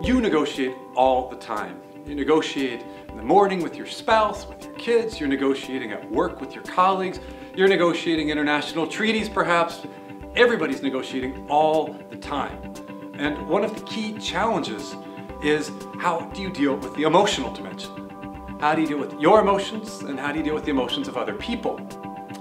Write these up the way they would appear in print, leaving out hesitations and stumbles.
You negotiate all the time. You negotiate in the morning with your spouse, with your kids, you're negotiating at work with your colleagues, you're negotiating international treaties perhaps. Everybody's negotiating all the time. And one of the key challenges is, how do you deal with the emotional dimension? How do you deal with your emotions, and how do you deal with the emotions of other people?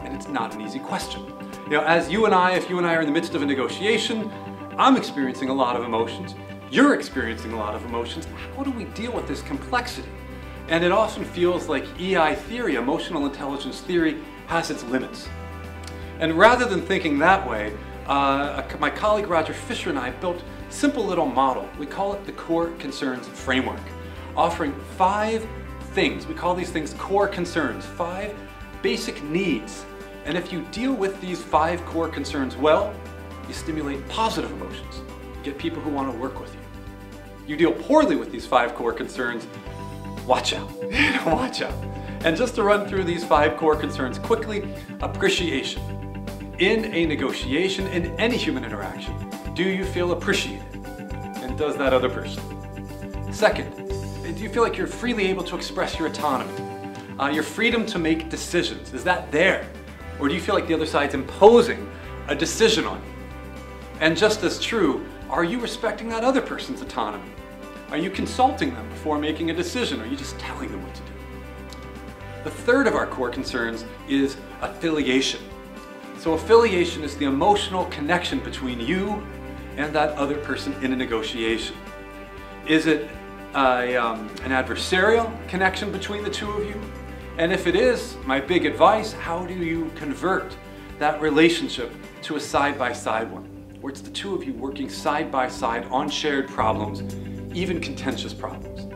And it's not an easy question. You know, as you and I, if you and I are in the midst of a negotiation, I'm experiencing a lot of emotions, you're experiencing a lot of emotions. How do we deal with this complexity? And it often feels like EI theory, emotional intelligence theory, has its limits. And rather than thinking that way, my colleague Roger Fisher and I built a simple little model. We call it the Core Concerns Framework, offering 5 things. We call these things core concerns, 5 basic needs. And if you deal with these 5 core concerns well, you stimulate positive emotions. You get people who want to work with you. You deal poorly with these 5 core concerns, watch out, watch out. And just to run through these 5 core concerns quickly, appreciation. In a negotiation, in any human interaction, do you feel appreciated? And does that other person? Second, do you feel like you're freely able to express your autonomy? Your freedom to make decisions, is that there? Or do you feel like the other side's imposing a decision on you? And just as true, are you respecting that other person's autonomy? Are you consulting them before making a decision, or are you just telling them what to do? The third of our core concerns is affiliation. So affiliation is the emotional connection between you and that other person in a negotiation. Is it an adversarial connection between the two of you? And if it is, my big advice, how do you convert that relationship to a side-by-side one, where it's the two of you working side-by-side on shared problems, even contentious problems?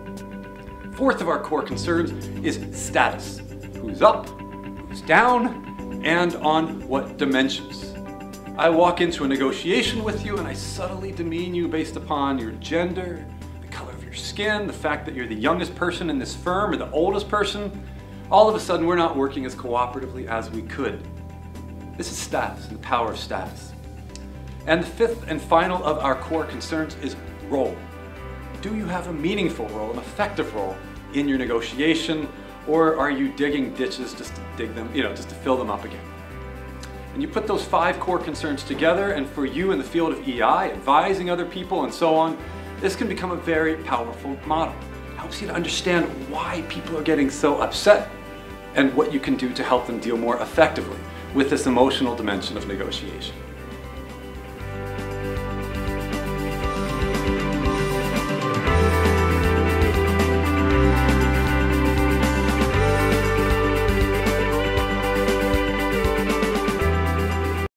Fourth of our core concerns is status. Who's up, who's down, and on what dimensions. I walk into a negotiation with you and I subtly demean you based upon your gender, the color of your skin, the fact that you're the youngest person in this firm or the oldest person. All of a sudden we're not working as cooperatively as we could. This is status and the power of status. And the fifth and final of our core concerns is role. Do you have a meaningful role, an effective role in your negotiation? Or are you digging ditches just to dig them, just to fill them up again? And you put those 5 core concerns together, and for you in the field of EI, advising other people and so on, this can become a very powerful model. It helps you to understand why people are getting so upset and what you can do to help them deal more effectively with this emotional dimension of negotiation.